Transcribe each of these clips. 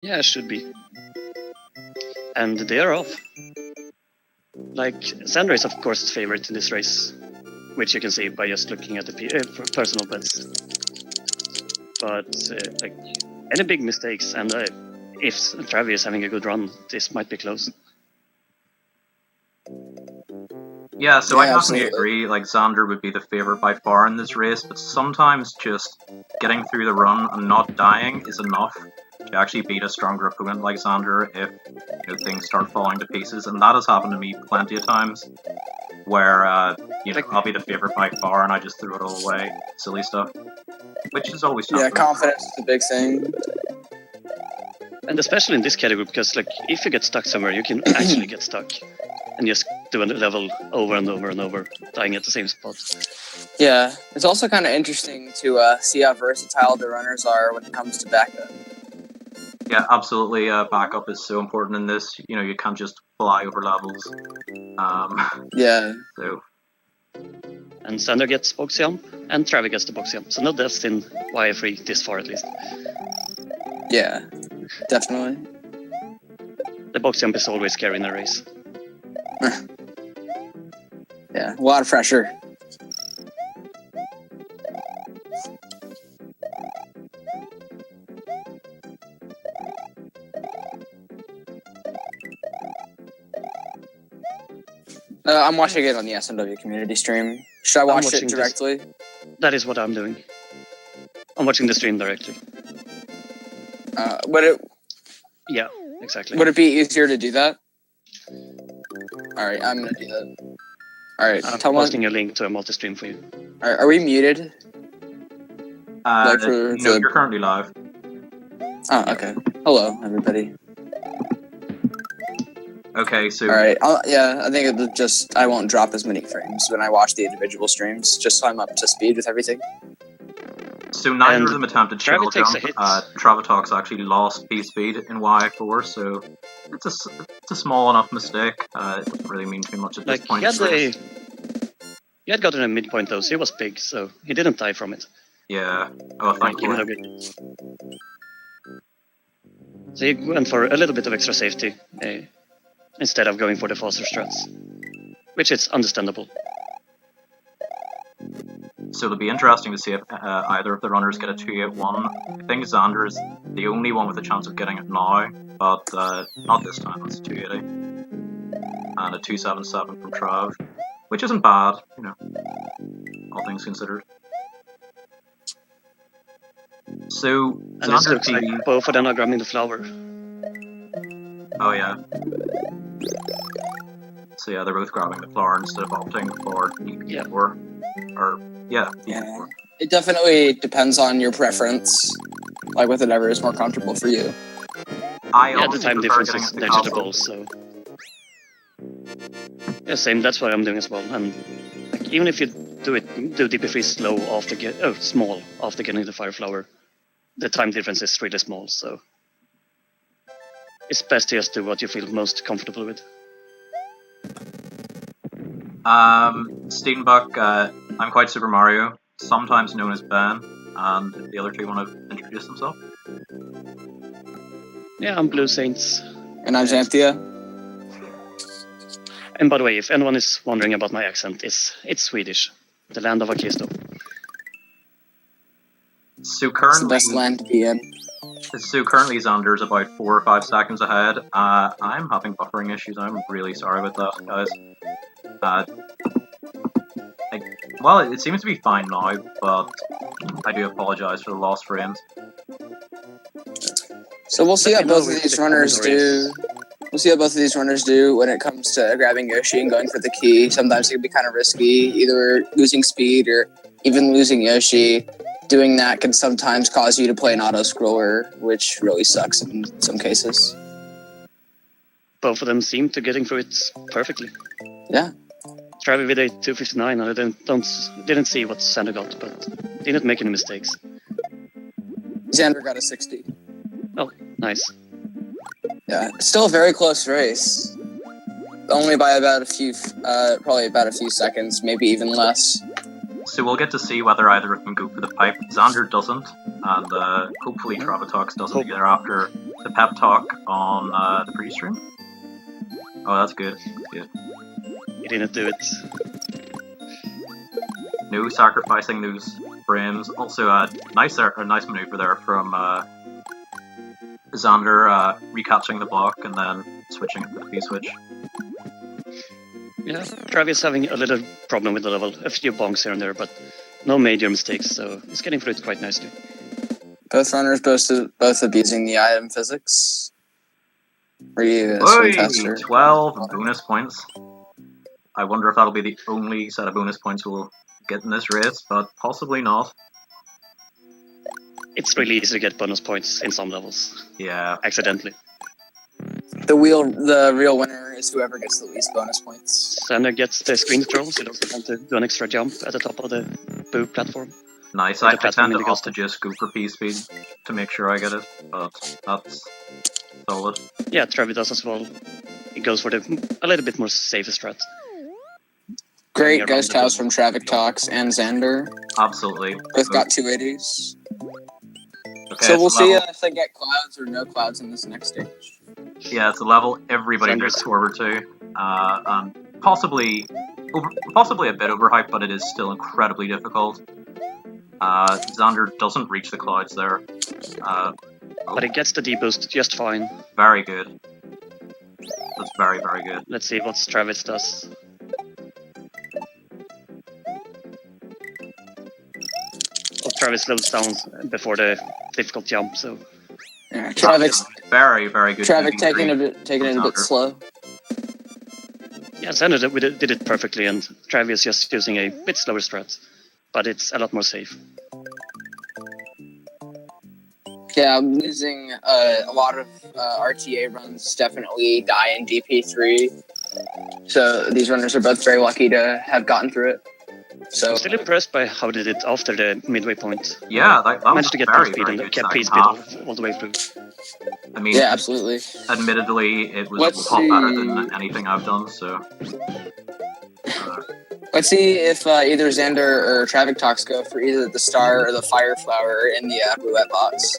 Yeah, it should be. And they are off. Like, Xander is of course the favorite in this race, which you can see by just looking at the personal bets. But like, any big mistakes, and if Travi is having a good run, this might be close. Yeah, so I definitely agree, like, Xander would be the favorite by far in this race, but sometimes just getting through the run and not dying is enough to actually beat a stronger opponent like Xander if things start falling to pieces, and that has happened to me plenty of times, where I'll be the favorite by far and I just threw it all away, silly stuff, which is always tough. Yeah, confidence is a big thing. And especially in this category, because like if you get stuck somewhere, you can actually get stuck and just do a level over and over and over, dying at the same spot. Yeah, it's also kind of interesting to see how versatile the runners are when it comes to backup. Yeah, absolutely. Backup is so important in this. You can't just fly over levels. Yeah. So. And Xander gets box jump, and Travi gets the box jump. So no deaths in YF3 this far, at least. Yeah, definitely. The box jump is always scary in a race. Yeah, a lot of pressure. I'm watching it on the SNW community stream. Should I watch it directly? That is what I'm doing. I'm watching the stream directly. Yeah, exactly. Would it be easier to do that? Alright, I'm gonna do that. Alright, I'm posting a link to a multi-stream for you. Are we muted? No, you're currently live. Oh, okay. Hello, everybody. Okay, so... Alright, yeah, I think it'll I won't drop as many frames when I watch the individual streams, just so I'm up to speed with everything. So neither of them attempted triple jump. Traviktox actually lost P-speed in Y4, so it's a small enough mistake. It doesn't really mean too much at this point. He had gotten a midpoint though, so he was big, so he didn't die from it. Yeah. Oh, thank you. So he went for a little bit of extra safety, instead of going for the faster strats, which is understandable. So it'll be interesting to see if either of the runners get a 281. I think Xander is the only one with a chance of getting it now, but not this time. It's a 280 and a 277 from Trav, which isn't bad, all things considered. So Xander looks like both of them are grabbing the flower. Oh yeah. So yeah, they're both grabbing the flower instead of opting for E4. Yeah. It definitely depends on your preference, like with whatever is more comfortable for you. The time difference is negligible, so... Yeah, same, that's what I'm doing as well, and like, even if you do DP3 slow small after getting the fire flower, the time difference is really small, so... It's best to just do what you feel most comfortable with. Steenbuck, I'm QuiteSuperMario, sometimes known as Ben, and the other two want to introduce themselves. Yeah, I'm Blue Saints. And I'm Xanthia. And by the way, if anyone is wondering about my accent, it's Swedish. The land of Akisto. So currently, it's the best land to be in. So currently Xander's about 4 or 5 seconds ahead. I'm having buffering issues. I'm really sorry about that, guys. Well, it seems to be fine now, but I do apologize for the lost frames. So we'll see how both of these runners do. We'll see how both of these runners do when it comes to grabbing Yoshi and going for the key. Sometimes it can be kind of risky, either losing speed or even losing Yoshi. Doing that can sometimes cause you to play an auto-scroller, which really sucks in some cases. Both of them seem to getting through it perfectly. Yeah. Travi with a 259, I didn't see what Xander got, but didn't make any mistakes. Xander got a 60. Oh, nice. Yeah, still a very close race. Only by about a few, probably about a few seconds, maybe even less. So we'll get to see whether either of them go for the pipe. Xander doesn't, and hopefully Traviktox doesn't either after the pep talk on the pre-stream. Oh, that's good. Good. He didn't do it. No sacrificing those frames. Also, a nice maneuver there from Xander recapturing the block and then switching it to the P-switch. Yeah, Travis having a little problem with the level. A few bonks here and there, but no major mistakes, so he's getting through it quite nicely. Both runners both abusing the item physics. Swing faster. 12 bonus points. I wonder if that'll be the only set of bonus points we'll get in this race, but possibly not. It's really easy to get bonus points in some levels. Yeah. Accidentally. The real winner is whoever gets the least bonus points. Xander gets the screen controls. He doesn't want to do an extra jump at the top of the boo platform. Nice. I tend to opt to just go for P-speed to make sure I get it, but that's solid. Yeah, Travis does as well. He goes for a little bit more safe strat. Great ghost house from Traviktox and Xander. Absolutely. Both got 280s. Okay, so we'll see if they get clouds or no clouds in this next stage. Yeah, it's a level everybody looks forward to. Possibly a bit overhyped, but it is still incredibly difficult. Xander doesn't reach the clouds there. But he gets the D-boost just fine. Very good. That's very, very good. Let's see what Travis does. Well, Travis slows down before the difficult jump, so... Yeah, Travik's very, very good. Travik taking it a bit slow. Yeah, Xander did it perfectly, and Travis just using a bit slower strat. But it's a lot more safe. Yeah, I'm losing a lot of RTA runs definitely die in DP3. So these runners are both very lucky to have gotten through it. So I'm still impressed by how they did it after the midway point. Yeah, that managed to get very, P-speed very and kept second P-speed all the way through. I mean, yeah, absolutely. Admittedly, it was a lot better than anything I've done, so... Let's see if either Xander or Traviktox go for either the star or the fire flower in the roulette box.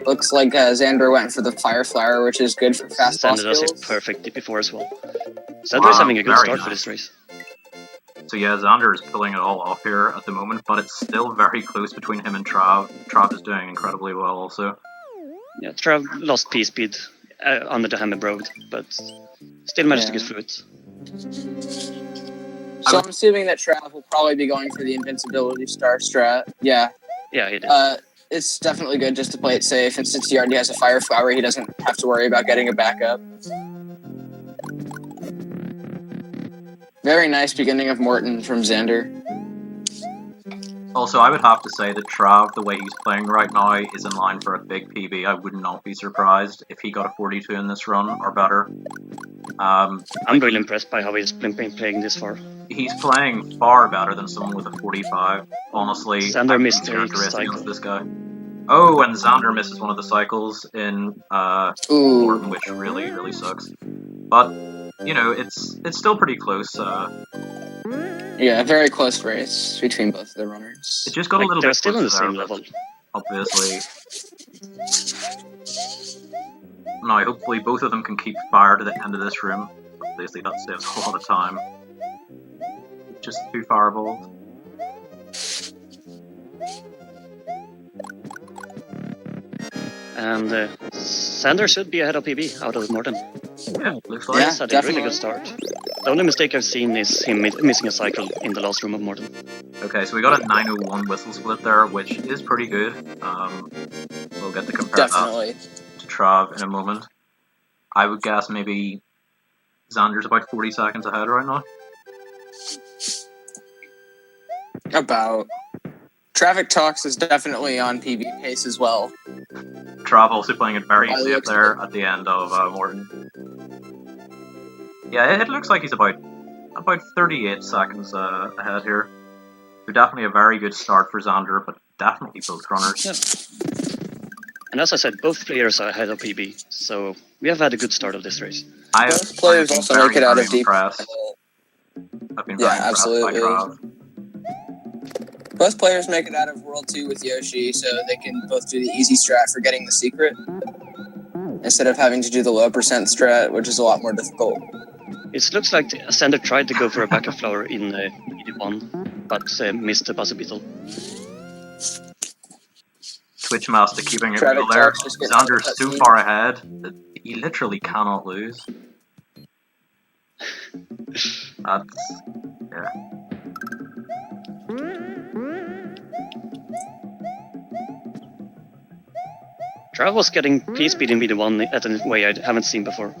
Looks like Xander went for the fire flower, which is good for fast ball Xander does skills. it perfect before as well. Xander is having a good start for this race. So yeah, Xander is pulling it all off here at the moment, but it's still very close between him and Trav. Trav is doing incredibly well also. Yeah, Trav lost P-speed under the hammer road, but still managed to get through it. So I'm assuming that Trav will probably be going for the invincibility star strat. Yeah. Yeah, he did. It's definitely good just to play it safe, and since he already has a fire flower, he doesn't have to worry about getting a backup. Very nice beginning of Morton from Xander. Also, I would have to say that Trav, the way he's playing right now, is in line for a big PB. I would not be surprised if he got a 42 in this run, or better. I'm really impressed by how he's been playing this far. He's playing far better than someone with a 45. Honestly, Xander missed a cycle. this guy. Oh, and Xander misses one of the cycles in Morton, which really, really sucks. But, you know, it's still pretty close. Yeah, a very close race between both of the runners. It just got a little bit still on the same there, level. Obviously. Now, hopefully both of them can keep fire to the end of this room. Obviously, that saves a lot of time. Just 2 fireballs. And Xander should be ahead of PB out of Morton. Yeah, looks like. Yes, had a really good start. The only mistake I've seen is him missing a cycle in the last room of Morton. Okay, so we got a 901 whistle split there, which is pretty good. We'll get to compare that to Trav in a moment. I would guess maybe Xander's about 40 seconds ahead right now. About. Traviktox is definitely on PB pace as well. Trav also playing it very safe there at the end of Morton. Yeah, it looks like he's about 38 seconds ahead here. So definitely a very good start for Xander, but definitely both runners. Yeah. And as I said, both players are ahead of PB, so we have had a good start of this race. Both players also make it out of deep. I've been very impressed by Trav. Both players make it out of World 2 with Yoshi, so they can both do the easy strat for getting the secret. instead of having to do the low percent strat, which is a lot more difficult. It looks like Xander tried to go for a backup flower in ED1, but missed the buzzer beetle. Twitch Master keeping it real there. Xander's so far ahead that he literally cannot lose. That's... yeah. Trav was getting P-speed in VD1 at a way I haven't seen before.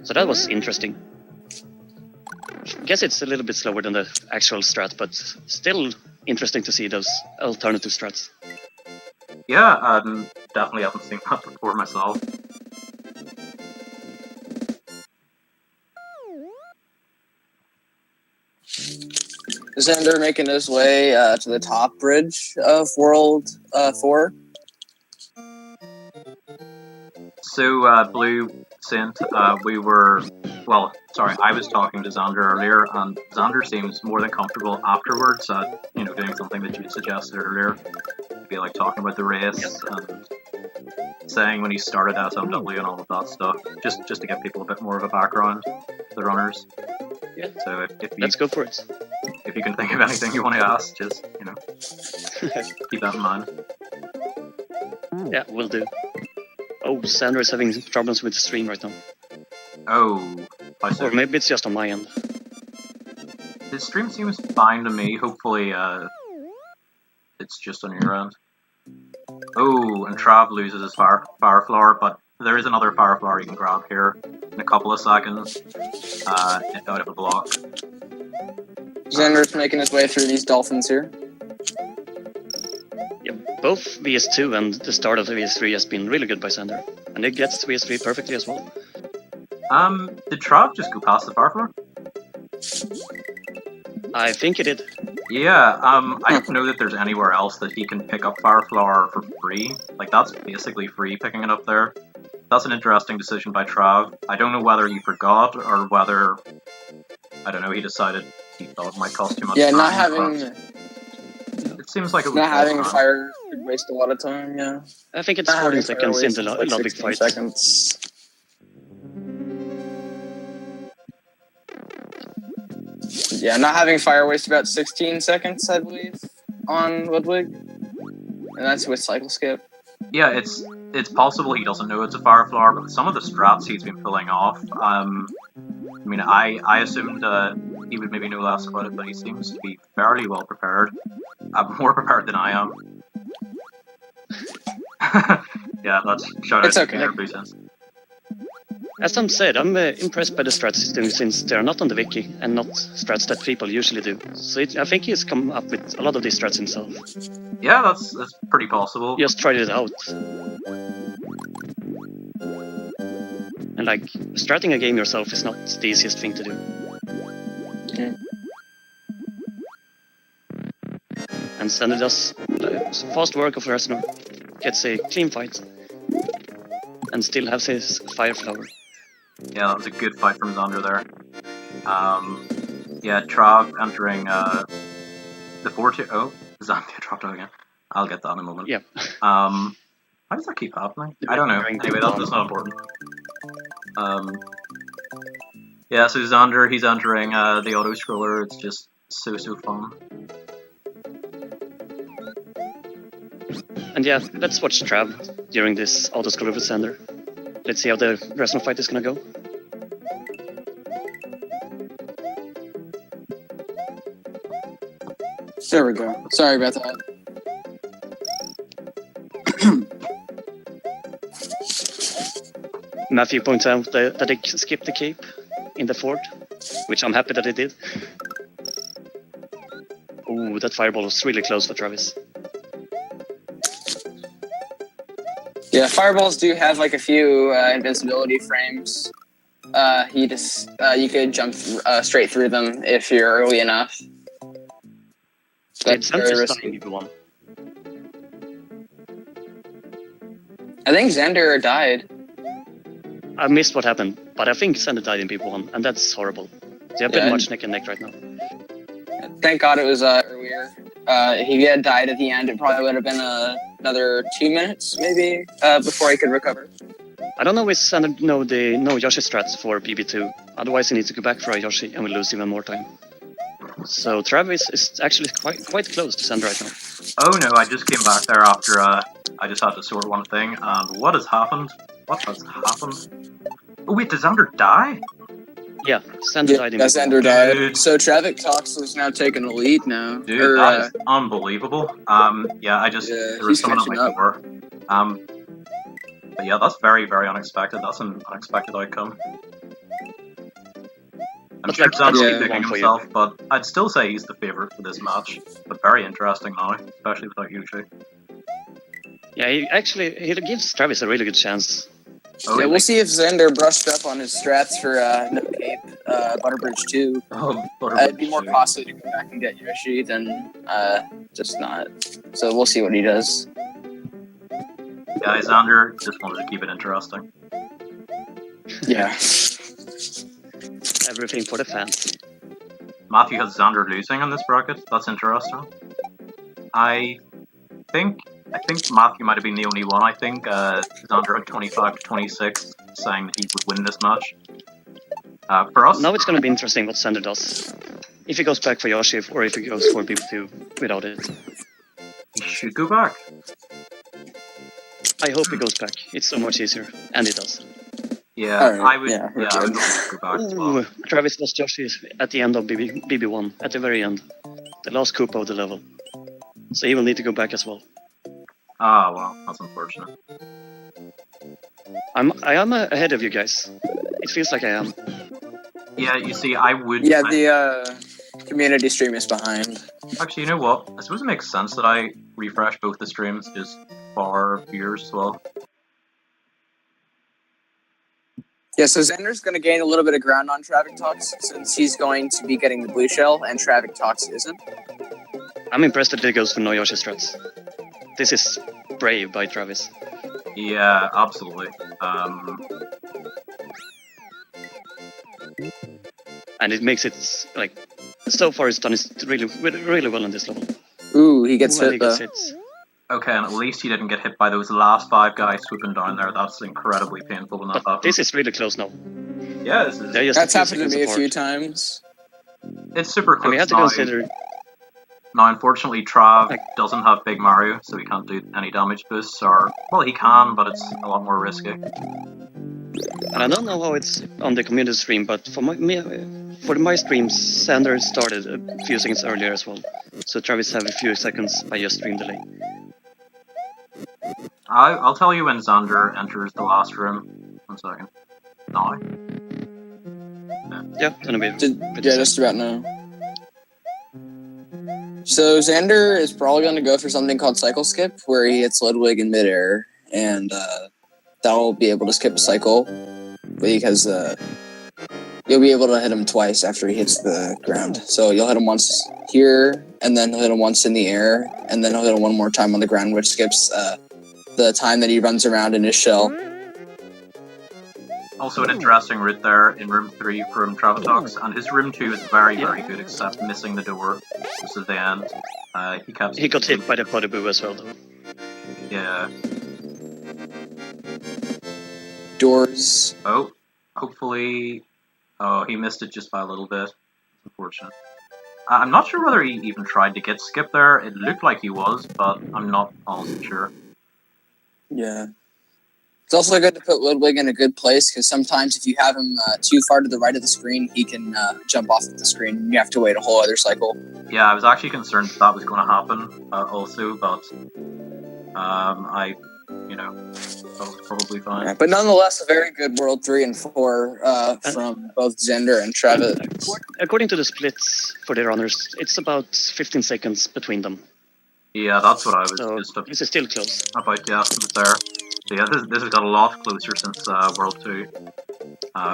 So that was interesting. I guess it's a little bit slower than the actual strat, but still interesting to see those alternative strats. Yeah, definitely haven't seen that before myself. Xander making his way to the top bridge of World 4. So, Blue Saint, we were... well, sorry, I was talking to Xander earlier, and Xander seems more than comfortable afterwards at, you know, doing something that you suggested earlier. Be like talking about the race and saying when he started SMW and all of that stuff, just to give people a bit more of a background to the runners. Yeah. So if you, let's go for it. If you can think of anything you want to ask, just, you know, keep that in mind. Yeah, will do. Oh, Xander is having problems with the stream right now. Oh, I see. Or maybe it's just on my end. His stream seems fine to me. Hopefully, it's just on your end. Oh, and Trav loses his fire flower, but there is another fire flower you can grab here in a couple of seconds, out of a block. Xander's making his way through these dolphins here. Yeah, both VS2 and the start of the VS3 has been really good by Xander. And he gets VS3 perfectly as well. Did Trav just go past the fire flower? I think he did. Yeah, I don't know that there's anywhere else that he can pick up fire flower for free. Like, that's basically free picking it up there. That's an interesting decision by Trav. I don't know whether he forgot or whether, I don't know, he decided he thought it might cost too much time. Yeah, not having... it seems like it was... not having fire could waste a lot of time, yeah. I think it's 40 seconds in the lobby fight. Seconds. Yeah, not having fire waste about 16 seconds, I believe, on Ludwig. And that's with cycle skip. Yeah, it's possible he doesn't know it's a fire flower, but some of the strats he's been pulling off, I mean, I assumed he would maybe know less about it, but he seems to be fairly well prepared. More prepared than I am. Yeah, that's shout out to QuiteSuperMario. As Tom said, I'm impressed by the strats he's doing since they're not on the wiki and not strats that people usually do. So I think he's come up with a lot of these strats himself. Yeah, that's pretty possible. Just tried it out. And like, stratting a game yourself is not the easiest thing to do. Mm. And Xander does fast work of Resonor, gets a clean fight, and still has his fire flower. Yeah, that was a good fight from Xander there. Yeah, Trav entering the 4-2. Oh, Xander dropped out again. I'll get that in a moment. Yeah. How does that keep happening? I don't know. Anyway, that's not important. Yeah, so Xander, he's entering the auto scroller. It's just so fun. And yeah, let's watch Trav during this auto scroller with Xander. Let's see how the Resonor fight is gonna go. There we go. Sorry about that. Matthew points out that he skipped the cape in the fort, which I'm happy that he did. Ooh, that fireball was really close for Travis. Yeah, fireballs do have like a few invincibility frames. You could jump straight through them if you're early enough. It's dying, everyone. I think Xander died. I missed what happened, but I think Xander died in People 1, and that's horrible. They're pretty much neck and neck right now. Thank God it was earlier. If he had died at the end, it probably would have been another 2 minutes, maybe, before he could recover. I don't know if Xander know Yoshi strats for BB2. Otherwise, he needs to go back for a Yoshi and we lose even more time. So Travis is actually quite close to Xander right now. Oh no, I just came back there after I just had to sort one thing, and what has happened? What has happened? Oh wait, did Xander die? Yeah, Xander died in BB1. Xander died. So Traviktox is now taking the lead now. Dude, that is unbelievable. Yeah, there was someone at my door. But yeah, that's very, very unexpected. That's an unexpected outcome. I'm sure Xander's picking himself, but I'd still say he's the favourite for this match. But very interesting now, especially without Yuji. Yeah, he gives Travis a really good chance. Oh, yeah, we'll see if Xander brushed up on his strats for No Cape, Butterbridge 2. Oh, Butterbridge It'd be more costly to go back and get Yoshi than just not. So we'll see what he does. Yeah, Xander just wanted to keep it interesting. Yeah. Everything for the fans. Matthew has Xander losing in this bracket. That's interesting. I think Matthew might have been the only one. I think Xander had 25-26, saying that he would win this match. For us... Now it's going to be interesting what Xander does. If he goes back for Yoshi, or if he goes for BB2 without it. He should go back. I hope he goes back. It's so much easier. And he does. Yeah, right. I would Yeah, I would go back as well. Ooh, Travis lost Yoshi at the end of BB1, at the very end. The last Koopa of the level. So he will need to go back as well. Ah, well, that's unfortunate. I am ahead of you guys. It feels like I am. Yeah, you see, I would... Yeah, the community stream is behind. Actually, you know what? I suppose it makes sense that I refresh both the streams, just for viewers as well. Yeah, so Xander's going to gain a little bit of ground on Traviktox, since he's going to be getting the blue shell, and Traviktox isn't. I'm impressed that he goes for no Yoshi strats. This is brave by Travis. Yeah, absolutely. And it makes it, like, so far it's done really well on this level. Ooh, he gets hit, though. Okay, and at least he didn't get hit by those last 5 guys swooping down there. That's incredibly painful when that happens. This is really close now. Yeah, this is... That's happened to me a few times. It's super close. And we have to consider... Now, unfortunately, Trav doesn't have Big Mario, so he can't do any damage boosts, or... Well, he can, but it's a lot more risky. And I don't know how it's on the community stream, but for my streams, Xander started a few seconds earlier as well. So Travis have a few seconds by just stream delay. I'll tell you when Xander enters the last room. 1 second. Now. Yeah, gonna be. Yeah, just about now. So Xander is probably going to go for something called Cycle Skip, where he hits Ludwig in midair, and that'll be able to skip a cycle, because you'll be able to hit him twice after he hits the ground. So you'll hit him once here, and then he'll hit him once in the air, and then he'll hit him one more time on the ground, which skips the time that he runs around in his shell. Also an interesting route there in room 3 from Traviktox, and his room 2 is very, very good, except missing the door just at the end. He got hit by the potty boo as well, though. Yeah. Doors. Oh, hopefully... Oh, he missed it just by a little bit. Unfortunate. I'm not sure whether he even tried to get Skip there. It looked like he was, but I'm not honestly sure. Yeah. It's also good to put Ludwig in a good place, because sometimes if you have him too far to the right of the screen, he can jump off of the screen, and you have to wait a whole other cycle. Yeah, I was actually concerned that was going to happen also, but that was probably fine. Yeah, but nonetheless, a very good World 3 and 4 from both Xander and Travis. According to the splits for the runners, it's about 15 seconds between them. Yeah, that's what I was so this is still close. About the estimate there. So yeah, this has got a lot closer since World 2.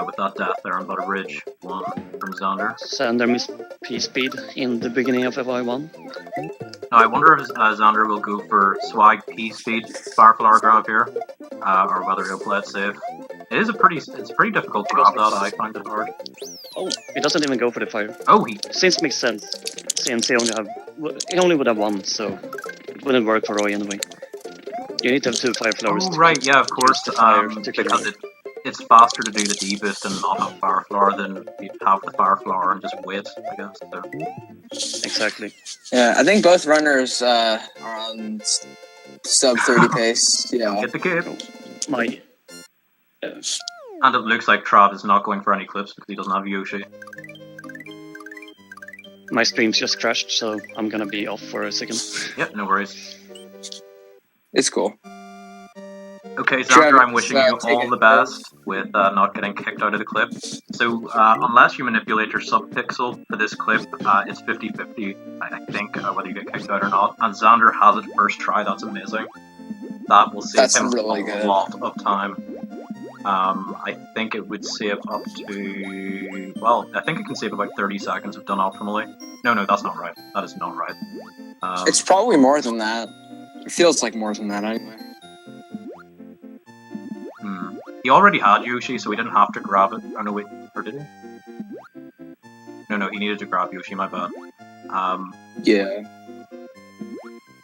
With that death there on Butterbridge 1 from Xander. Xander missed P-Speed in the beginning of FY1. Now I wonder if Xander will go for Swag P-Speed Fireflower grab here, or whether he'll play it safe. It's a pretty difficult grab that, I find it hard. Oh, he doesn't even go for the fire. Oh, Since it makes sense, since he only have he only would have one, so it wouldn't work for Roy anyway. You need to have 2 fire flowers. Oh, right, yeah, of course. Because it's faster to do the D boost and not have fire flower than you have the fire flower and just wait, I guess. So. Exactly. Yeah, I think both runners are on sub 30 pace. Yeah. Get the cape. My. And it looks like Trav is not going for any clips because he doesn't have Yoshi. My stream's just crashed, so I'm gonna be off for a second. Yep, no worries. It's cool. Okay, Xander, I'm wishing you all the best with not getting kicked out of the clip. So, unless you manipulate your subpixel for this clip, it's 50-50, I think, whether you get kicked out or not. And Xander has it first try, that's amazing. That will save him really a lot of time. I think it would save up to... Well, I think it can save about 30 seconds if done optimally. No, that's not right. That is not right. It's probably more than that. It feels like more than that anyway. He already had Yoshi, so he didn't have to grab it. Oh no, wait, or did he? No, he needed to grab Yoshi, my bad. Yeah.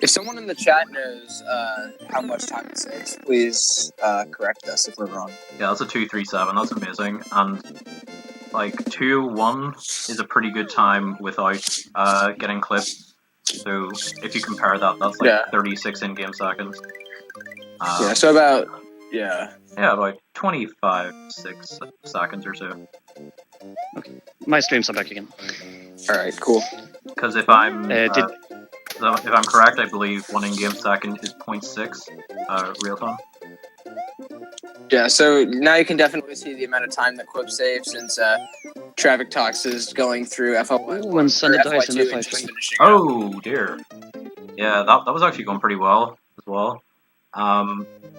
If someone in the chat knows how much time it saves, please correct us if we're wrong. Yeah, that's a 2:37, that's amazing. And, like, 2:01 is a pretty good time without getting clipped. So, if you compare that, that's like 36 in-game seconds. Yeah, so about... Yeah. Yeah, about 25-6 seconds or so. Okay. My streams are back again. Alright, cool. Because if I'm correct, I believe 1 in-game second is 0.6 real time. Yeah, so now you can definitely see the amount of time that Quip saves since Traviktox is going through FL1. Ooh, and Sunday dice in FY2 FI3. Oh dear. Yeah, that was actually going pretty well as well.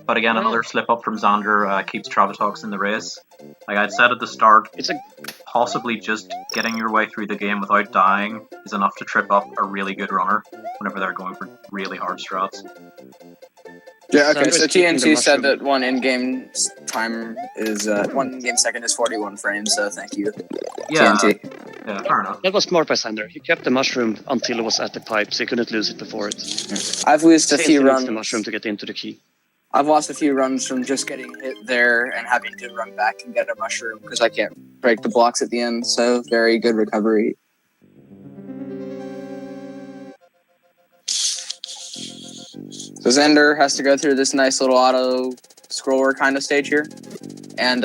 But again, another slip up from Xander keeps Traviktox in the race. Like I said at the start, possibly just getting your way through the game without dying is enough to trip up a really good runner whenever they're going for really hard strats. Yeah, okay, so TNT said that 1 in-game time is, 1 in-game second is 41 frames, so thank you, TNT. Yeah, fair enough. That was smart by Xander. He kept the mushroom until it was at the pipe, so he couldn't lose it before it. I've lost a few runs. The mushroom to get into the key. I've lost a few runs from just getting hit there and having to run back and get a mushroom because I can't break the blocks at the end, so very good recovery. So Xander has to go through this nice little auto scroller kind of stage here, and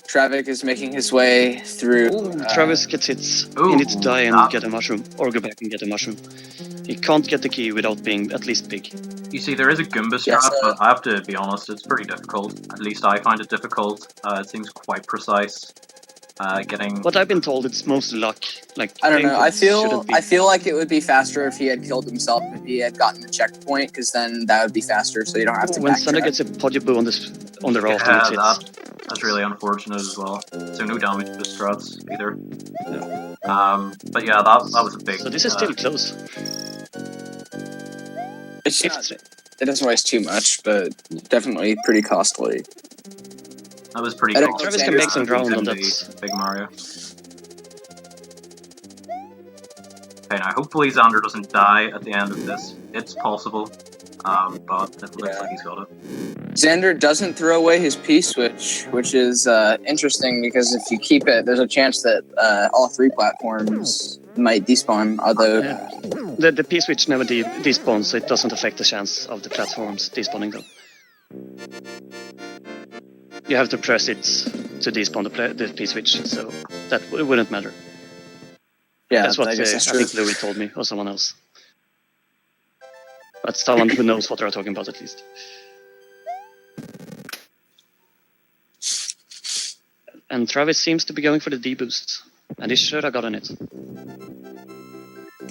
Travik is making his way through. Travis gets hits. He needs to die and get a mushroom, or go back and get a mushroom. He can't get the key without being at least big. You see, there is a Goomba strat, but I have to be honest, it's pretty difficult. At least I find it difficult. It seems quite precise. Getting. What I've been told, it's mostly luck. Like I don't know. I feel like it would be faster if he had killed himself if he had gotten the checkpoint, because then that would be faster, so you don't have to. When Xander gets a Podjaboo on the raft, that's really unfortunate as well. So no damage to the struts either. Yeah. But yeah, that was a big. So this is still close. It's not, it doesn't waste too much, but definitely pretty costly. That was pretty cool. Travis can make some ground on that. Big Mario. Okay, now hopefully Xander doesn't die at the end of this. It's possible, but it looks like he's got it. Xander doesn't throw away his P-switch, which is interesting because if you keep it, there's a chance that all 3 platforms might despawn, although... The P-switch never despawns, so it doesn't affect the chance of the platforms despawning though. You have to press it to despawn the P-switch, so that wouldn't matter. Yeah, that's what I think Louis told me, or someone else. But someone who knows what they're talking about, at least. And Travis seems to be going for the D-boost, and he should have gotten it.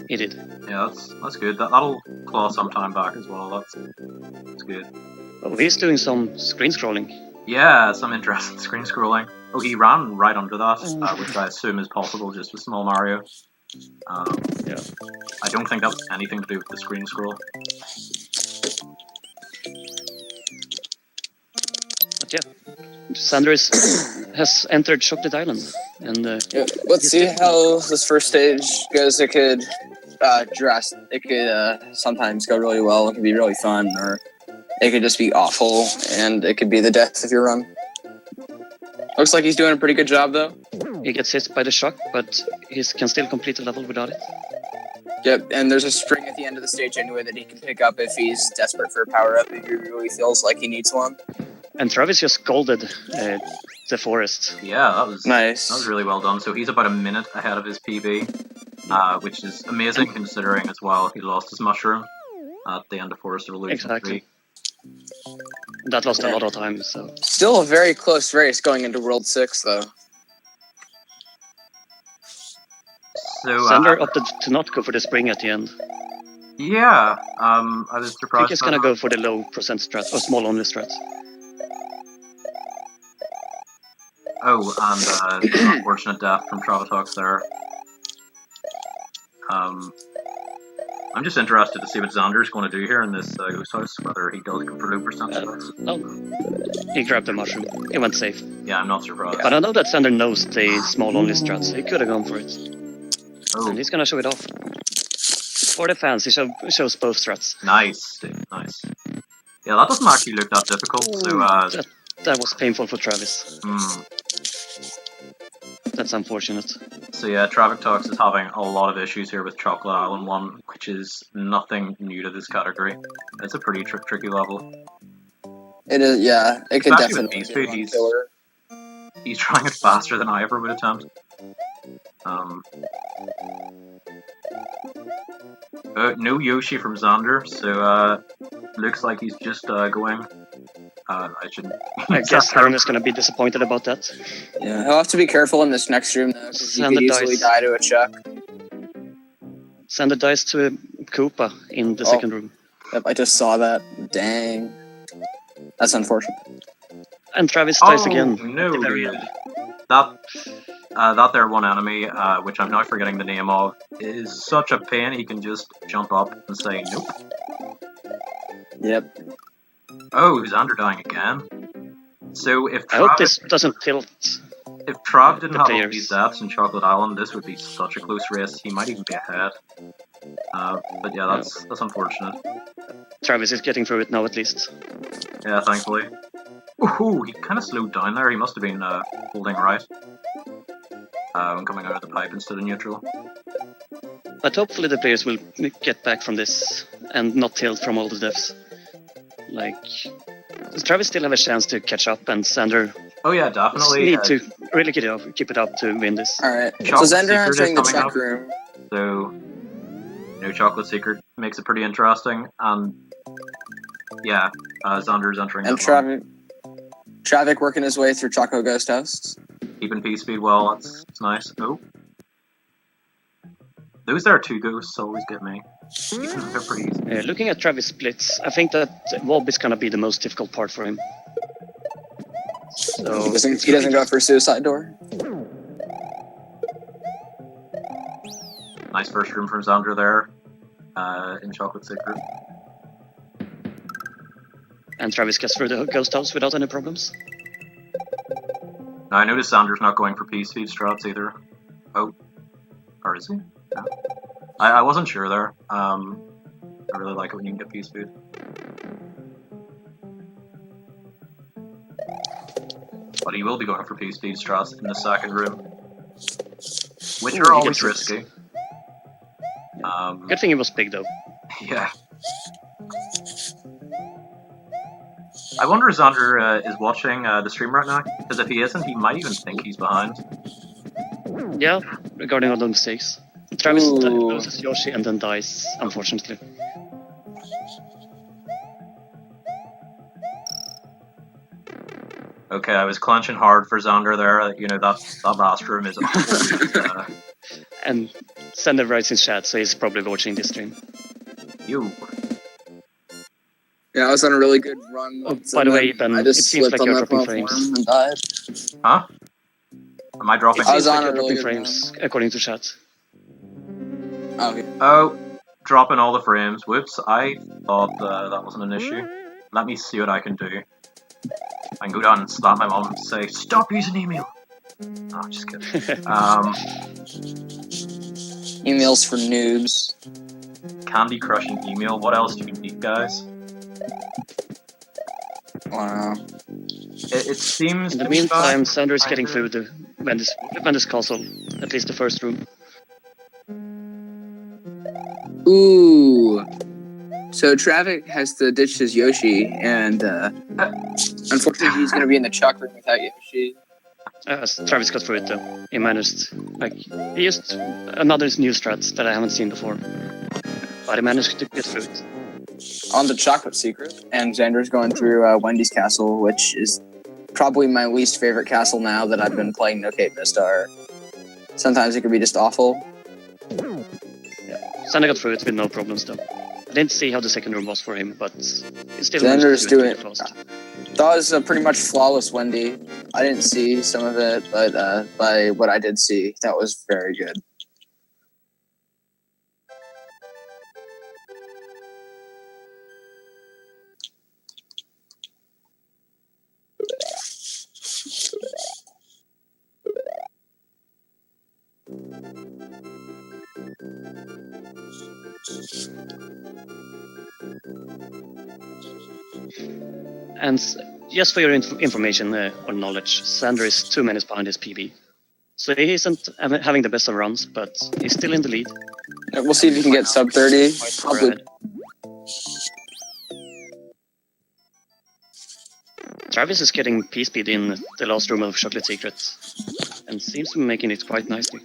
He did. Yeah, that's good. That'll claw some time back as well. That's good. Oh, he's doing some screen scrolling. Yeah, some interesting screen scrolling. Oh, he ran right under that, which I assume is possible just with small Mario. Yeah. I don't think that's anything to do with the screen scroll. But yeah, Xander has entered Chocolate Island, and let's see how this first stage goes. It could dressed, it could sometimes go really well. It could be really fun, or it could just be awful, and it could be the death of your run. Looks like he's doing a pretty good job, though. He gets hit by the shock, but he can still complete the level without it. Yep, and there's a spring at the end of the stage anyway that he can pick up if he's desperate for a power-up, if he really feels like he needs one. And Travis just scolded the forest. Yeah, that was nice. That was really well done. So he's about a minute ahead of his PB, which is amazing considering as well he lost his mushroom at the end of Forest Evolution 3. That lost a lot of time, so... Still a very close race going into World 6, though. So, Xander opted to not go for the spring at the end. Yeah, I was surprised. I think he's gonna go for the low percent strat, or small only strat. Oh, and unfortunate death from Traviktox there. I'm just interested to see what Xander's going to do here in this ghost house, whether he does go for low percent strats. No, he grabbed the mushroom. He went safe. Yeah, I'm not surprised. But I know that Xander knows the small only strat, so he could have gone for it. Oh. And he's gonna show it off. For the fans, he shows both strats. Nice, nice. Yeah, that doesn't actually look that difficult, so... That was painful for Travis. Hmm. That's unfortunate. So yeah, Traviktox is having a lot of issues here with Chocolate Island 1, which is nothing new to this category. It's a pretty tricky level. It is, yeah. It could definitely be a killer. He's trying it faster than I ever would attempt. No Yoshi from Xander, so looks like he's just going. I guess Aaron is going to be disappointed about that. Yeah, he'll have to be careful in this next room, though, because he could easily die to a Chuck. Xander dies to a Koopa in the second room. Yep, I just saw that. Dang. That's unfortunate. And Travis dies again. No, at the very end. That there one enemy, which I'm now forgetting the name of, is such a pain. He can just jump up and say nope. Yep. Oh, Xander dying again. So if I hope this doesn't tilt. If Trav didn't have all these deaths in Chocolate Island, this would be such a close race. He might even be ahead. But yeah, that's unfortunate. Travis is getting through it now, at least. Yeah, thankfully. Ooh, he kind of slowed down there. He must have been holding right. When coming out of the pipe instead of neutral. But hopefully the players will get back from this and not tilt from all the deaths. Like, does Travis still have a chance to catch up, and Xander? Oh yeah, definitely. Need to really keep it up to win this. All right. So Xander entering the check room. So, no Chocolate Secret makes it pretty interesting, and yeah, Xander's entering. And Travik working his way through Choco Ghost House. Keeping P-Speed well, that's nice. Oh. Those there two ghosts always get me. They're pretty easy. Looking at Travis' splits, I think that Wob is going to be the most difficult part for him. So he doesn't go for Suicide Door? Nice first room from Xander there, in Chocolate Secret. And Travis gets through the Ghost House without any problems. Now I noticed Xander's not going for P-Speed strats either. Oh. Or is he? No. I wasn't sure there. I really like it when you can get P-Speed. But he will be going for P-Speed strats in the second room. Which are always risky. Good thing it was big though. Yeah. I wonder if Xander is watching the stream right now, because if he isn't, he might even think he's behind. Yeah, regarding all the mistakes. Travis loses Yoshi and then dies, unfortunately. Okay, I was clenching hard for Xander there. You know, that last room is... And Xander writes in chat, so he's probably watching this stream. You. Yeah, I was on a really good run. Oh, by the way, Ben, it seems like you're dropping frames. And died. Huh? Am I dropping frames? I was on like a really dropping frames, according to chat. Oh, okay. Oh, dropping all the frames. Whoops, I thought that wasn't an issue. Let me see what I can do. I can go down and slap my mom and say, "Stop using email!" Oh, just kidding. Emails for noobs. Candy crushing email. What else do you need, guys? Wow. It seems. In the meantime, Xander is getting through the Venus castle, at least the first room. Ooh. So Travik has to ditch his Yoshi, and unfortunately he's going to be in the chalk room without Yoshi. Travis got through it though. He managed, he used another new strat that I haven't seen before. But he managed to get through it. On the chocolate secret, and Xander's going through Wendy's castle, which is probably my least favorite castle now that I've been playing No Cape Mistar. Sometimes it can be just awful. Xander got through it with no problems though. I didn't see how the second room was for him, but he still Xander's managed to do doing. it pretty fast. That was a pretty much flawless Wendy. I didn't see some of it, but by what I did see, that was very good. And just for your information or knowledge, Xander is 2 minutes behind his PB. So he isn't having the best of runs, but he's still in the lead. We'll see if he can get sub 30. Probably. Travis is getting P-speed in the last room of Chocolate Secret, and seems to be making it quite nicely.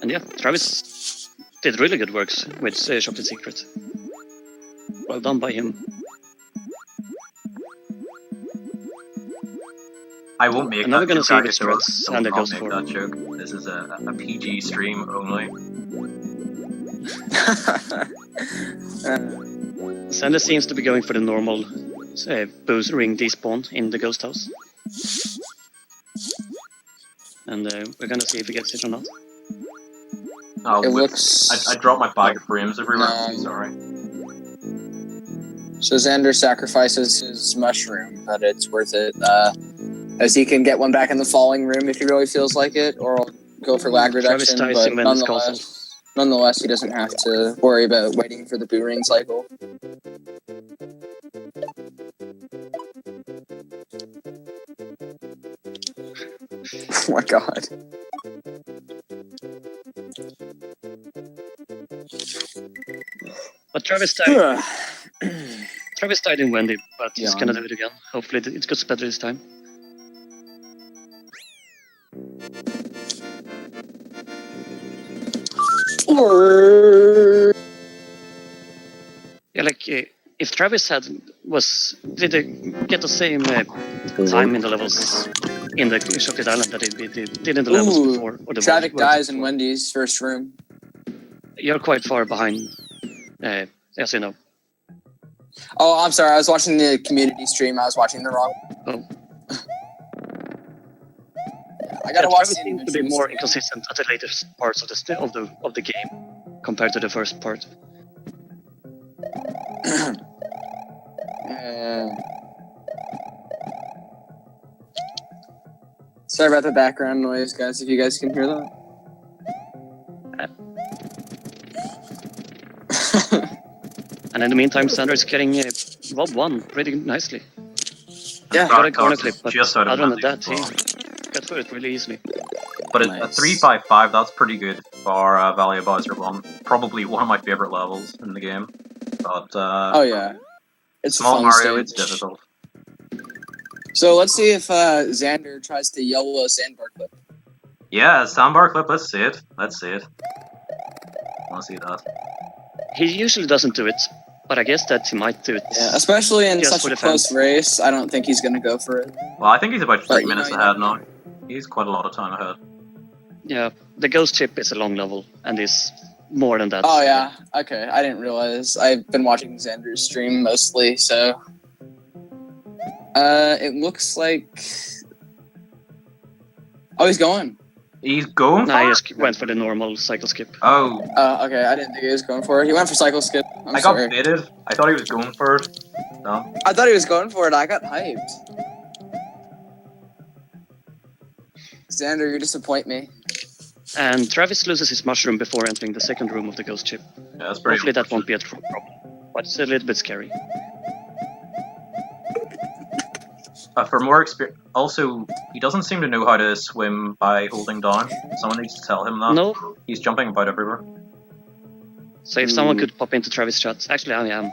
And yeah, Travis did really good works with Chocolate Secret. Well done by him. I won't make I'm never that gonna joke. see which strats Xander goes for. That joke. This is a PG stream only. Xander seems to be going for the normal boost ring despawn in the ghost house. And we're gonna see if he gets it or not. Oh, It looks. I dropped my bag of frames everywhere. No. I'm so sorry. So Xander sacrifices his mushroom, but it's worth it, as he can get one back in the falling room if he really feels like it, or go for lag Travis reduction. ties But him in his castle. nonetheless, he doesn't have to worry about waiting for the boo ring cycle. Oh my god. But Travis died in Wendy, but he's Yeah. gonna do it again. Hopefully it gets better this time. Yeah, if Travis did get the same time in the levels in the Chocolate Island that he did in the levels Ooh, before, or the Travik worlds dies in before. Wendy's first room. You're quite far behind, as you know. Oh, I'm sorry. I was watching the community stream. I was watching the wrong. Oh. I gotta watch Travis the seems to be individual more stream. inconsistent at the later parts of the game compared to the first part. Sorry about the background noise, guys. If you guys can hear that. And in the meantime, Xander is getting Rob 1 pretty nicely. Yeah. Got a corner Traviktox clip, is but just out of other than Wendy that, as he well. got through it really easily. But a Nice. 355, that's pretty good for Valley of Bowser 1. Probably one of my favorite levels in the game. But Oh yeah, it's a Small fun Mario, stage. it's difficult. So let's see if Xander tries to yellow a sandbar clip. Yeah, sandbar clip, let's see it. Let's see it. I want to see that. He usually doesn't do it, but I guess that he might do it. Yeah, especially in Just such for a the close fans. race, I don't think he's gonna go for it. Well, I think he's about 3 But, you minutes know, you ahead never now. He's quite a lot of time ahead. Yeah, the ghost chip is a long level, and is more than that. Oh yeah, okay. I didn't realize. I've been watching Xander's stream mostly, so it looks like. Oh, he's going. He's going for Nah, he it? just went for the normal cycle skip. Oh, Okay. I didn't think he was going for it. He went for cycle skip. I'm I got sorry. baited. I thought he was going for it. No. I thought he was going for it. I got hyped. Xander, you disappoint me. And Travis loses his mushroom before entering the second room of the ghost ship. Yeah, that's pretty Hopefully that won't be a problem, but it's a little bit scary. For more experience, also, he doesn't seem to know how to swim by holding down. Someone needs to tell him that. No. He's jumping about everywhere. So if someone could pop into Travis' chat, actually I am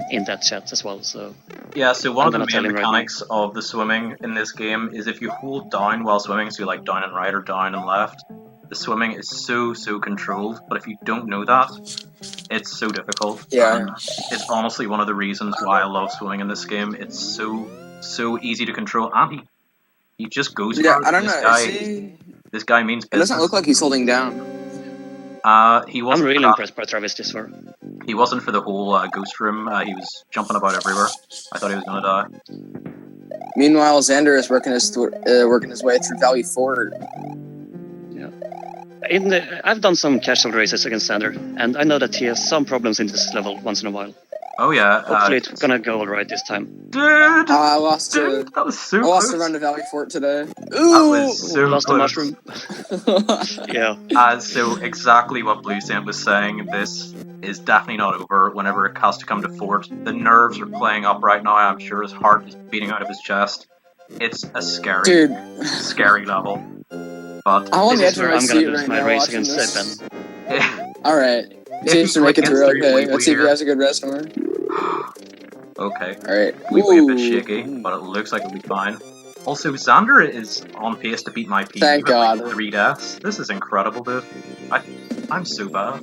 in that chat as well, so... Yeah, so one I'm of the gonna main tell him mechanics of the swimming in this game is if you hold down while swimming, so like down and right or down and left, the swimming is so controlled, but if you don't know that, it's so difficult. Yeah. And it's honestly one of the reasons why I love swimming in this game. It's so easy to control, and he just goes Yeah, for it. I don't know. This guy means It business. doesn't look like he's holding down. He I'm wasn't really impressed by Travis this far. He wasn't for the whole ghost room. He was jumping about everywhere. I thought he was gonna die. Meanwhile, Xander is working his way through Valley Fort. Yeah. I've done some casual races against Xander, and I know that he has some problems in this level once in a while. Oh yeah. Hopefully it's gonna go alright this time. Dude! I lost Dude, that was so I close. lost to run to Valley Fort today. Ooh! That was so Lost close. the mushroom. Yeah. So exactly what Blue Saint was saying, this is definitely not over whenever it has to come to Fort. The nerves are playing up right now, I'm sure his heart is beating out of his chest. It's a scary level. But I'm on the This edge is of where my I'm gonna seat lose right my now race watching against this. Seppen. Alright. If Seems to you make it click through against okay. three, Let's see if he we has a good rest tomorrow. Okay. Alright. We a bit shaky, but it looks like it'll be fine. Also, Xander is on pace to beat my PB Thank with like God. 3 deaths. This is incredible, dude. I'm so bad.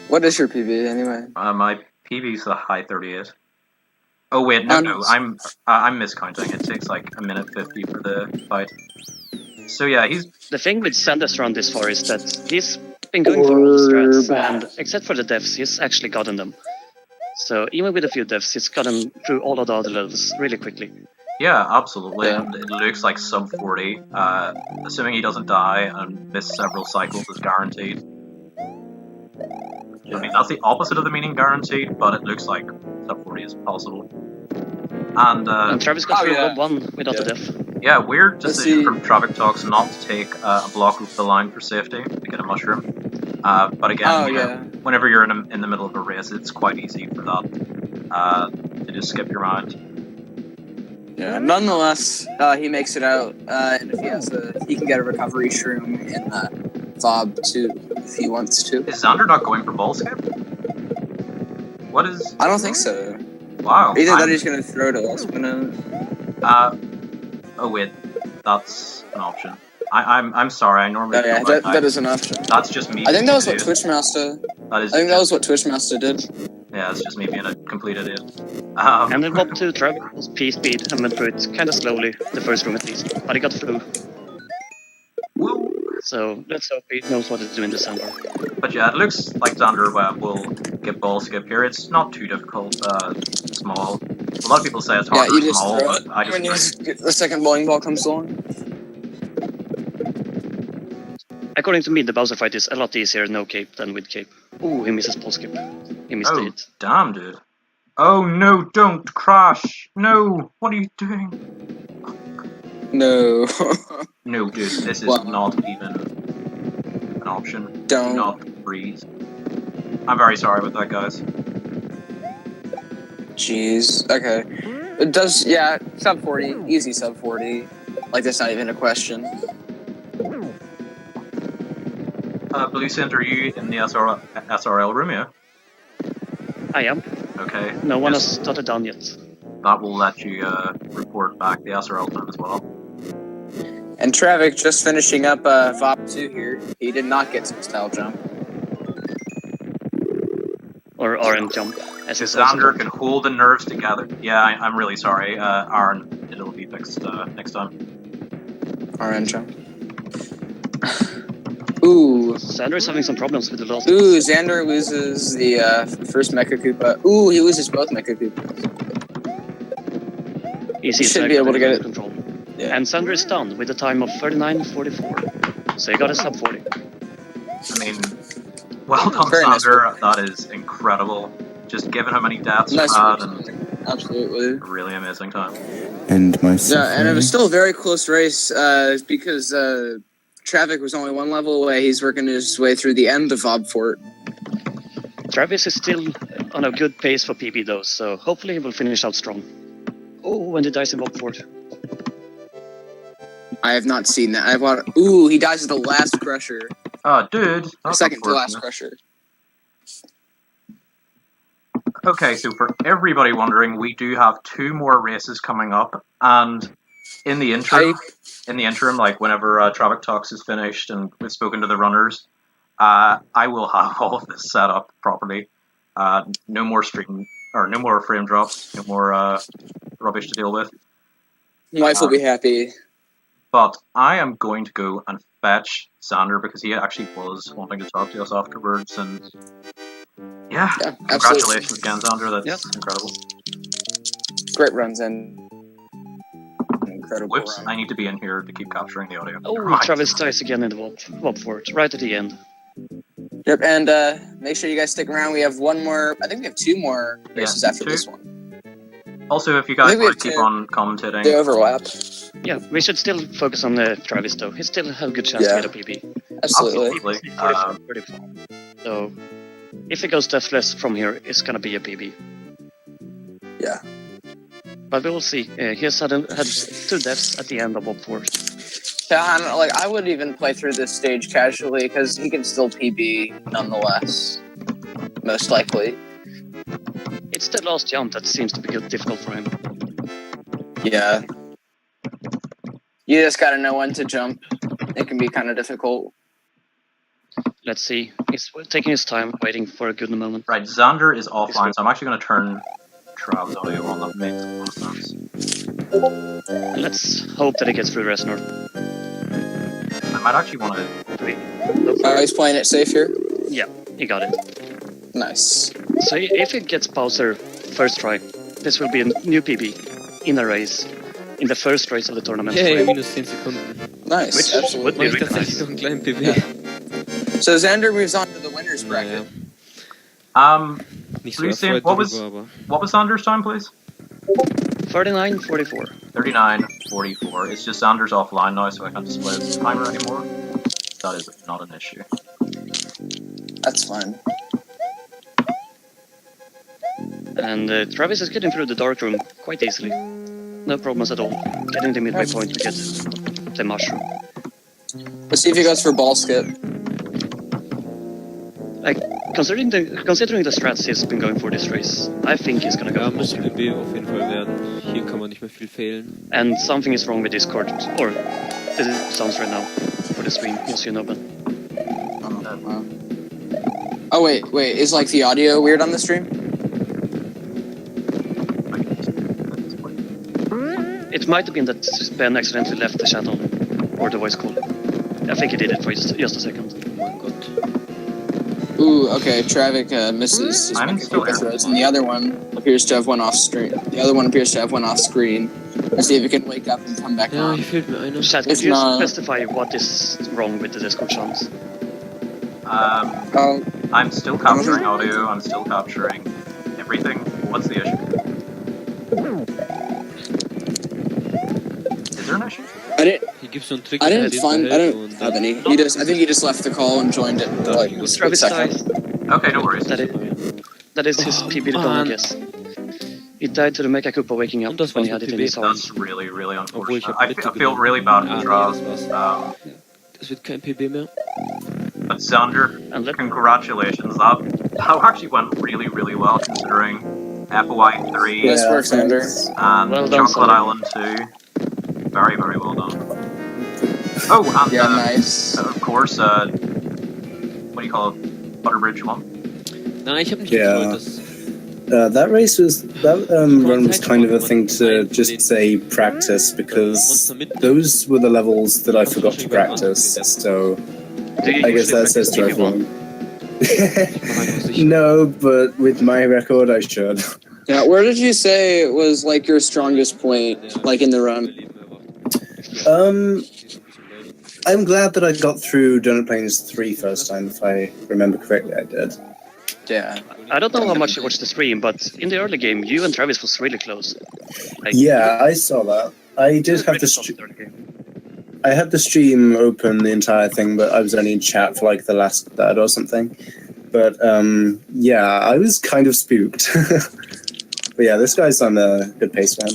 What is your PB anyway? My PB's the high 38. Oh wait, no, I'm miscounting. It takes like a minute 50 for the fight. So yeah, he's... The thing with Xander's run this far is that he's been going for all the strats, and except for the deaths, he's actually gotten them. So even with a few deaths, he's gotten through all of the other levels really quickly. Yeah, absolutely. Yeah. And it looks like sub 40. Assuming he doesn't die and miss several cycles is guaranteed. I mean, that's the opposite of the meaning guaranteed, but it looks like sub 40 is possible. And Travis got through World 1 without a death. yeah, weird decision from Traviktox not to take a block of the line for safety to get a mushroom. But again, whenever you're in the middle of a race, it's quite easy for that to just skip your round. Yeah, nonetheless, he makes it out, and if he can get a recovery shroom in Fob too, if he wants to. Is Xander not going for ball skip? What is... I don't think so. Wow. Either that or he's gonna throw to us, but oh wait, that's an option. I'm sorry, I normally yeah, that is an option. That's just me. I think that was what Twitchmaster... that was what Twitchmaster did. Yeah, it's just me being a complete idiot. And then up to Travis' P speed and went through it kind of slowly, the first room at least, but he got through. Woo. So let's hope he knows what to do in December. But yeah, it looks like XanderWebb will get ball skip here. It's not too difficult, small. A lot of people say it's hard Yeah, you just small, throw but it I when just... the second bowling ball comes along. According to me, the Bowser fight is a lot easier no cape than with cape. Ooh, he misses ball skip. He missed it. Damn, dude. Oh no, don't crash! No! What are you doing? No. No, dude, this is not even an option. Don't. Do not breathe. I'm very sorry about that, guys. Jeez. Okay. It does, yeah, sub 40. Easy sub 40. Like, that's not even a question. Blue Saint, are you in the SRL room, yeah? I am. Okay. No one has started down yet. That will let you report back the SRL time as well. And Travik just finishing up VOP 2 here. He did not get some style jump. Or RM jump. As Xander can hold the nerves together. Yeah, I'm really sorry. Aaron, it'll be fixed next time. RM jump. Ooh. Xander is having some problems with the last. Ooh, Xander loses the first Mecha Koopa. Ooh, he loses both Mecha Koopas. He should be able to get it. Control. Yeah. And Xander is done with a time of 39.44. So he got a sub 40. I mean, well done, Very Xander. That is incredible. Just given how many deaths you had and Absolutely. Really amazing time. And my Yeah, and it was still a very close race because Travik was only one level away. He's working his way through the end of Ob Fort. Travis is still on a good pace for PB though, so hopefully he will finish out strong. Oh, when he dies in Ob Fort. I have not seen that. Ooh, he dies at the last crusher. Oh, dude. That's Second to last unfortunate. crusher. Okay, so for everybody wondering, we do have 2 more races coming up, and in the interim, like whenever Traviktox is finished and we've spoken to the runners, I will have all of this set up properly. No more no more frame drops, no more rubbish to deal with. Wife will be happy. But I am going to go and fetch Xander because he actually was wanting to talk to us afterwards, and yeah congratulations again, Xander. That's incredible. Great runs and incredible. Whoops! Run. I need to be in here to keep capturing the audio. Oh, Travis dies again in the Wob Fort, right at the end. Yep, and make sure you guys stick around. We have one more. I think we have 2 more races after 2. this one. Also, if you guys want to keep on commentating, they overlap. Yeah, we should still focus on Travis though. He still has a good chance to get a PB. Absolutely. 44. So if he goes deathless from here, it's gonna be a PB. Yeah. But we will see. He has had 2 deaths at the end of Wob Fort. Yeah, I would even play through this stage casually because he can still PB nonetheless. Most likely. It's the last jump that seems to be difficult for him. Yeah. You just gotta know when to jump. It can be kind of difficult. Let's see. He's taking his time, waiting for a good moment. right, Xander is offline, so I'm actually going to turn Trav's audio on. That makes a lot of sense. Let's hope that he gets through Resnor. I might actually want to... He's playing it safe here? Yeah, he got it. Nice. So if he gets Bowser first try, this will be a new PB in a race. In the first race of the tournament. Yeah, minus 10 Sekunden. Nice, Which absolutely. would be really Tatsächlich nice. noch einen kleinen PB. Yeah. So Xander moves on to the winner's bracket. Nicht so Please say, erfreut what was Xander's time, please? 39:44. 39:44. It's just Xander's offline now, so I can't display his timer anymore. That is not an issue. That's fine. And Travis is getting through the dark room quite easily. No problems at all. Getting the midway point to get the mushroom. Let's see if he goes for ball skip. Like, considering the strats he's been going for this race, I think he's gonna go Ja, for muss ball skip. PB auf jeden Fall werden. Hier kann man nicht mehr viel fehlen. And something is wrong with Discord, or the sounds right now for the stream. You'll see an open. Oh wait, is like the audio weird on the stream? It might have been that Ben accidentally left the channel or the voice call. I think he did it for just a second. Oh mein Gott. Ooh, okay. Travik misses his I'm still here. throws, and the other one appears to have went off screen. The other one appears to have went off screen. Let's see if he can wake up and come back Ja, on. hier fehlt mir einer. Chat, It's could you not- specify what is wrong with the Discord sounds? Oh, I'm still capturing audio, I'm still capturing everything. What's the issue? Is there an issue? Hier gibt's so einen Trick, I der didn't den find. I behält don't und have dann... any. I think he just left the call and joined it for like a split Travis second. dies. Okay, no worries. That is his PB man. I guess. He died to the Mecha Koopa waking up Und das when war's he had mit it in PB. his arms. That's really, really Obwohl ich unfortunate. hab I Mitte feel really bad Ah, for nee, Trav. das war's. Das wird kein PB mehr. But Xander, And let congratulations. That actually went really, really well considering FOI 3 Nice work, Xander. and Well done, Chocolate Xander. Island 2. Very, very well done. Oh, and Yeah, nice. of course, what do you call it? Butterbridge 1. Nein, ich hab nicht Ja. gefreut, dass... That run was kind of a thing to just say practice, because those were the levels that I forgot to practice, so do you I guess usually that says to practice PB1? everyone. No, but with my record I should. Yeah, where did you say was like your strongest point, like in the run? I'm glad that I got through Donut Plains 3 first time, if I remember correctly I did. Yeah. I don't know how much you watched the stream, but in the early game, you and Travis was really close. Like, Yeah, I saw that. I did have really the close in the early game. I had the stream open the entire thing, but I was only in chat for like the last third or something. But yeah, I was kind of spooked. But yeah, this guy's on a good pace, man.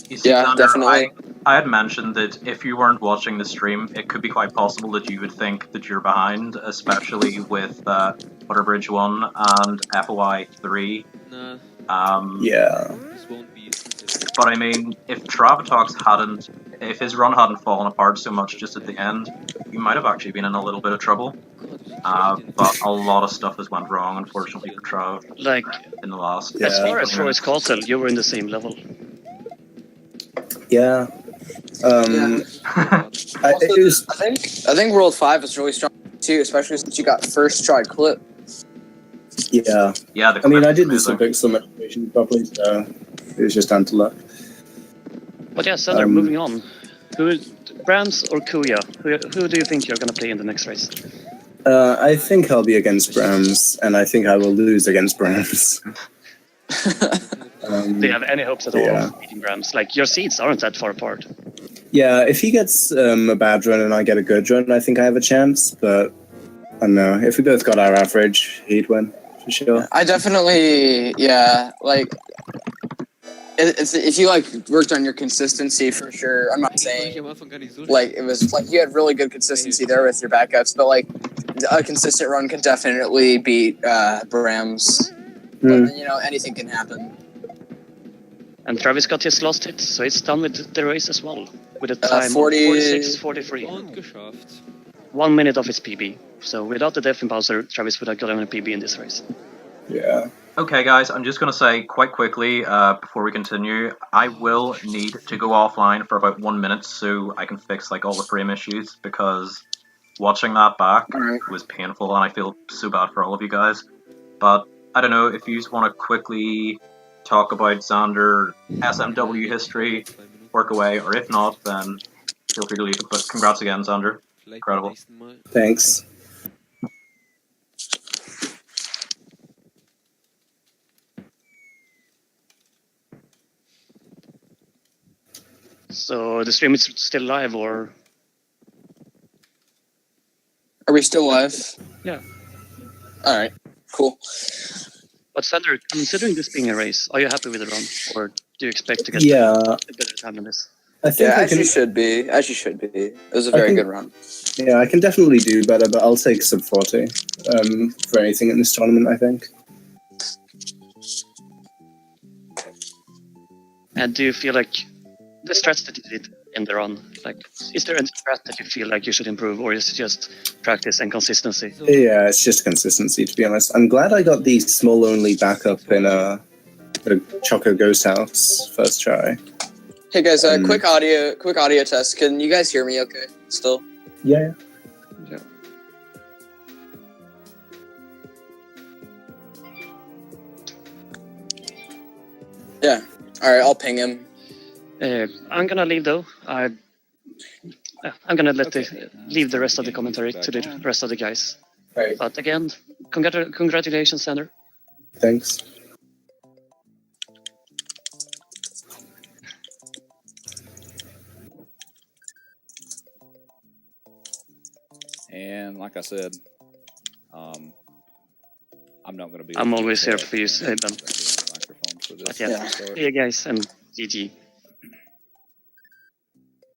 You see, Yeah, Xander, definitely. I had mentioned that if you weren't watching the stream, it could be quite possible that you would think that you're behind, especially with Butterbridge 1 and FOI 3. Nah, Yeah. this won't be. But I mean, if Traviktox hadn't, if his run hadn't fallen apart so much just at the end, you might have actually been in a little bit of trouble. But a lot of stuff has went wrong, unfortunately, for Trav Like, in the last. Yeah. as far as Roy's Castle, you were in the same level. Yeah. I think World 5 is really strong too, especially since you got first try clip. Yeah. Yeah, the I mean, I did clip the is Pixel meditation properly, so it was just down to luck. But yeah, Sander, moving on. Brams or Kuya? Who do you think you're gonna play in the next race? I think I'll be against Brahms, and I think I will lose against Brahms. Do you have any hopes at all of beating Brams? Like, your seats aren't that far apart. Yeah, if he gets a bad run and I get a good run, I think I have a chance, but I don't know. If we both got our average, he'd win, for sure. I definitely, yeah, like, it's if you, like, worked on your consistency, for sure. I'm not saying, like, it was, like, you had really good consistency there with your backups, but, like, a consistent run can definitely beat Brams. But, you know, anything can happen. And Travis got his last hit, so it's done with the race as well. With a time of 46:43. 1 minute off his PB. So without the death impulsor, Travis would have gotten a PB in this race. Yeah. Okay, guys, I'm just going to say quite quickly before we continue, I will need to go offline for about 1 minute so I can fix like all the frame issues, because watching that back was painful and I feel so bad for all of you guys. But I don't know if you just want to quickly talk about Xander SMW history, work away, or if not, then feel free to leave it. But congrats again, Xander. Incredible. Thanks. So the stream is still live, or? Are we still live? Yeah. Alright, cool. But Sander, considering this being a race, are you happy with the run, or do you expect to get a better time than this? I think as you should be. As you should be. It was a very good run. Yeah, I can definitely do better, but I'll take sub 40 for anything in this tournament, I think. And do you feel like the strats that you did in the run, like, is there any strat that you feel like you should improve, or is it just practice and consistency? Yeah, it's just consistency, to be honest. I'm glad I got the small only backup in a Choco Ghost House first try. Hey guys, quick audio test. Can you guys hear me okay still? Yeah. Yeah. Alright, I'll ping him. I'm gonna leave though. I'm gonna leave the rest of the commentary to the rest of the guys. Right. But again, congratulations, Sander. Thanks. And like I said, I'm not going to be. I'm always here for you, Ben. But yeah, see you guys, and GG.